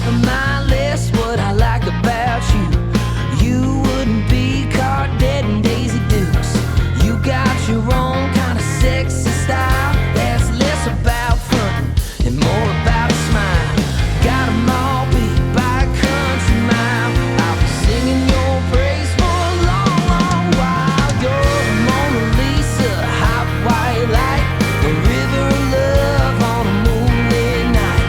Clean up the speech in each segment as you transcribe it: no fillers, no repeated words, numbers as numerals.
top of my list what I like about you. You wouldn't be caught dead in Daisy Dukes. You got your own kind of sexy style that's less about frontin' and more about a smile. Got 'em all beat by a country mile. I'll be singing your praise for a long, long while. You're the Mona Lisa, hot white light, the river of love on a moonlit night,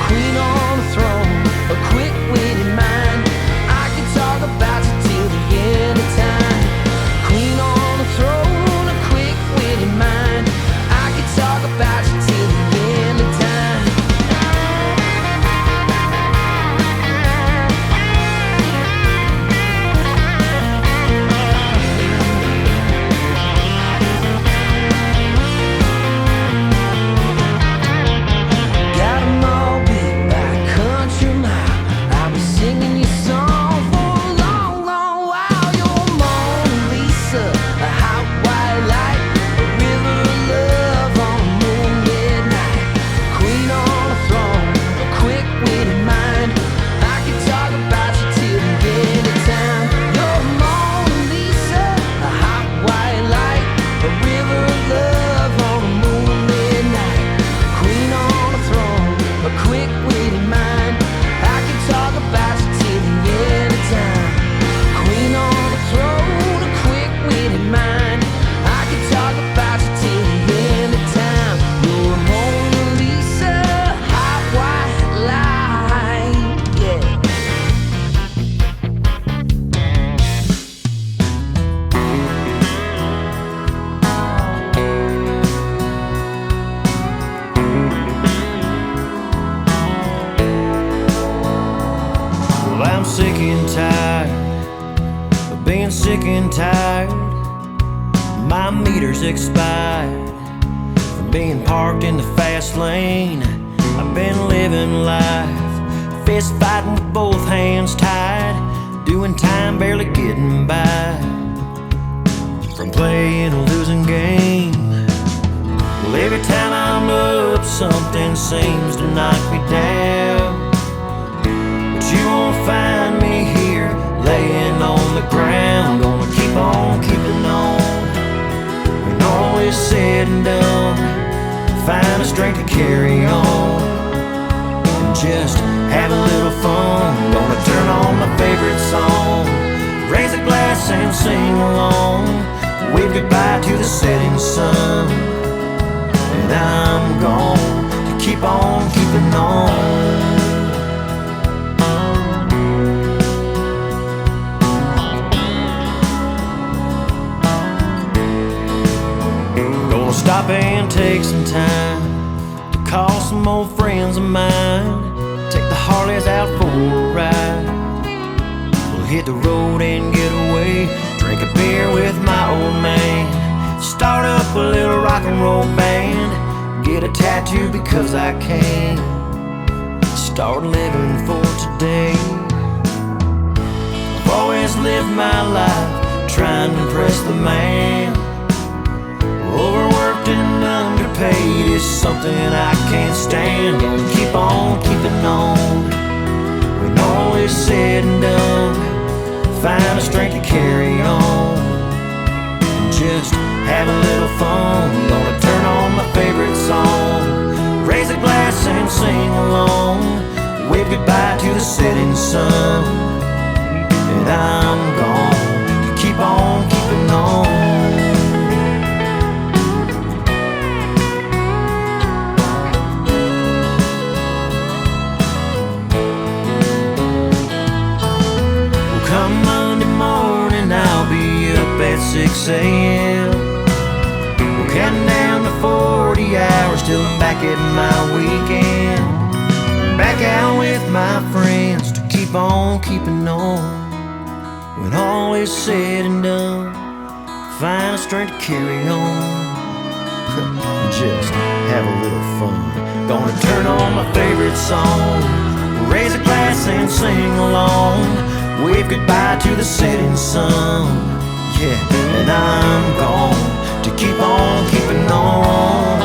queen on a throne, a quick-witted mind. I could talk about you till the end of time. Queen on a throne, a quick-witted mind. I could talk about you till the end of time. Got 'em all beat by a country mile. I'll be singing your song for a long, long while. You're Mona Lisa, a hot white light, a river of love on a moonlit night, queen on a throne, a quick-witted mind. I could talk about you till the end of time. You're Mona Lisa, a hot white light, a river of love on a moonlit night, queen on a throne, a quick-witted mind. I could talk about you till the end of time. Queen on a throne, a quick-witted mind. I could talk about you till the end of time. You're a Mona Lisa, hot white light, yeah. Well, I'm sick and tired of being sick and tired. My meter's expired from being parked in the fast lane. I've been living life, fist fighting with both hands tied, doing time, barely getting by from playing a losing game. Well, every time I'm up, something seems to knock me down. But you won't find me here, laying on the ground. Gonna keep on keeping on. When all is said and done, find the strength to carry on and just have a little fun. Gonna turn on my favorite song, raise a glass and sing along, wave goodbye to the setting sun. And I'm gone to keep on keeping on. Gonna stop and take some time to call some old friends of mine, take the Harleys out for a ride. We'll hit the road and get away, drink a beer with my old man, start up a little rock and roll band, get a tattoo because I can, start living for today. I've always lived my life trying to impress the man. Overworked and underpaid is something I can't stand. Gonna keep on keeping on. When all is said and done, find the strength to carry on and just have a little fun. Gonna turn on my favorite song, raise a glass and sing along, wave goodbye to the setting sun. And I'm gone to keep on keeping on. Come Monday morning, I'll be up at 6 a.m. We're counting down to 40 hours till I'm back at my weekend. Back out with my friends to keep on keeping on. When all is said and done, find the strength to carry on. Just have a little fun. Gonna turn on my favorite song, raise a glass and sing along, wave goodbye to the setting sun. Yeah, and I'm gone to keep on keeping on.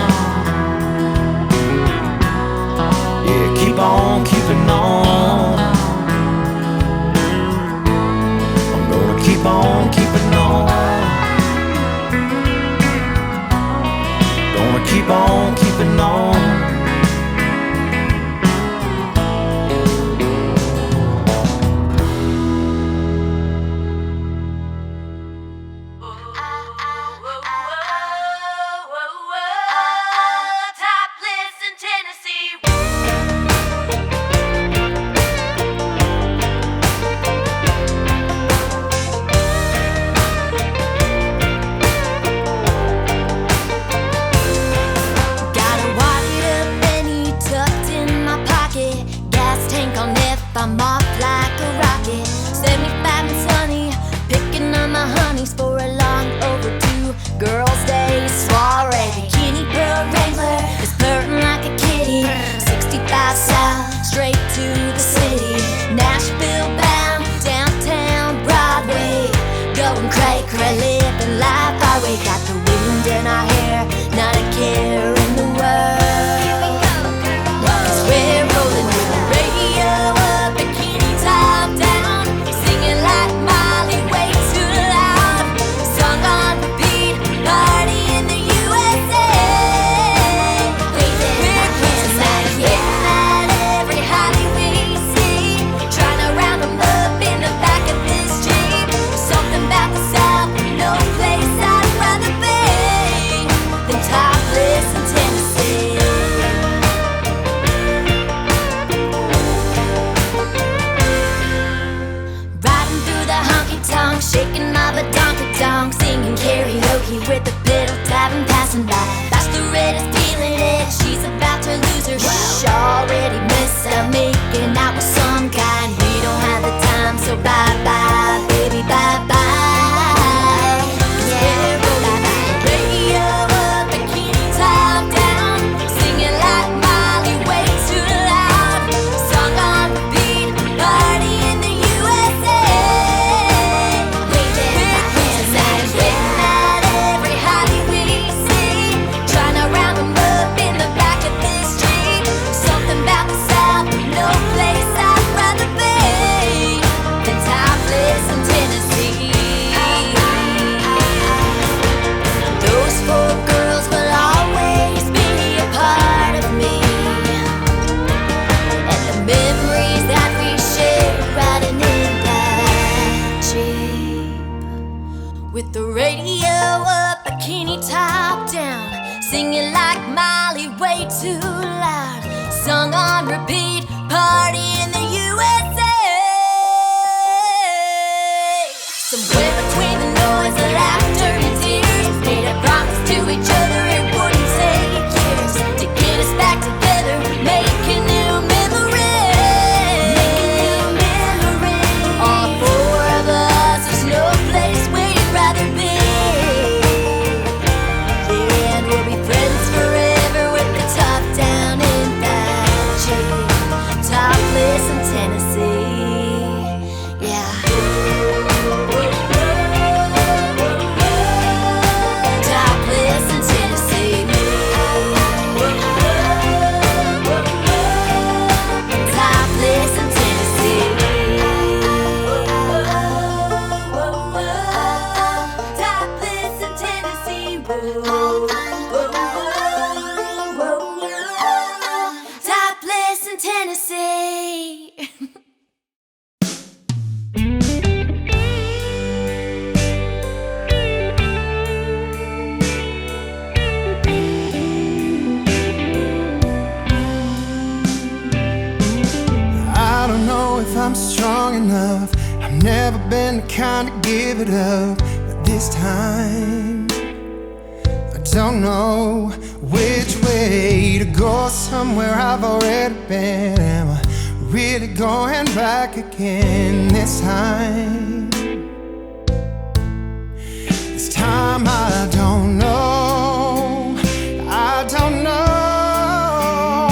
Yeah, keep on keeping on. singing like Molly, way too loud. Sung on repeat, party in the USA. Somewhere between the noise, the laughter and tears, made a promise to each other it wouldn't take years to get us back together, making new memories. All four of us, there's no place where you'd rather be. Yeah, and we'll be friends forever with the top down in that Jeep, topless in Tennessee. Yeah. Topless in Tennessee. Topless in Tennessee. Topless in Tennessee. Topless in Tennessee. I don't know if I'm strong enough. I've never been the kind to give it up. But this time, I don't know which way to go. Somewhere I've already been. Am I really going back again this time? This time I don't know. I don't know.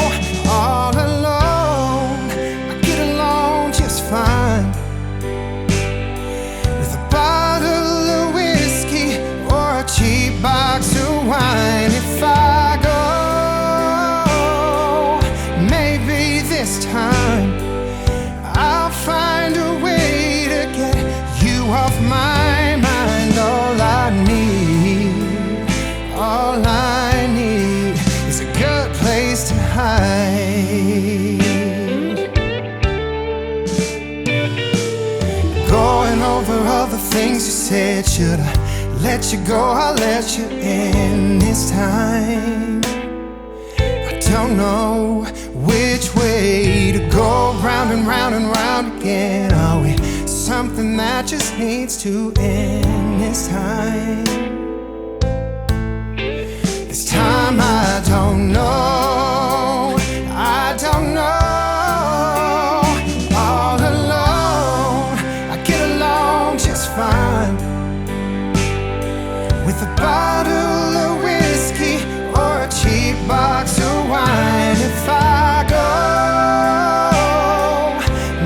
All alone, I get along just fine with a bottle of whiskey or a cheap box of wine. If I go, maybe this time I'll find a way to get you off my mind. All I need is a good place to hide. Going over all the things you said. Should I let you go? I'll let you in this time. I don't know which way to go. Round and round and round again. Are we something that just needs to end this time? This time I don't know. I don't know. All alone, I get along just fine with a bottle of whiskey or a cheap box of wine. If I go,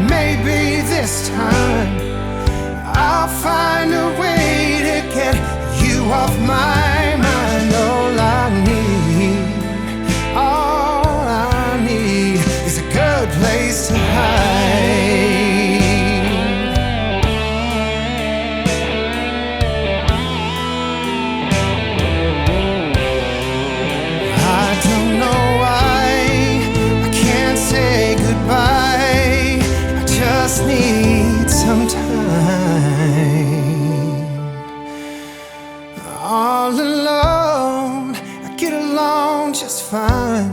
maybe this time I'll find a way to get you off my mind. All I need is a good place to hide. I don't know why I can't say goodbye. I just need some time. All alone, I get along just fine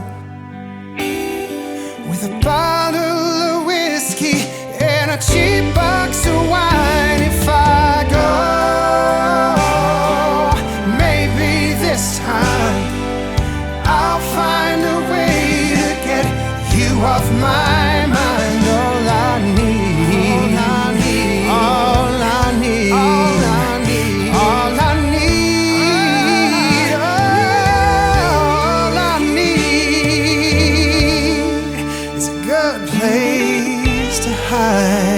with a bottle of whiskey and a cheap box of wine. If I go, maybe this time I'll find a way to get you off my mind. All I need, all I need, all I need, all I need, all I need is a good place to hide.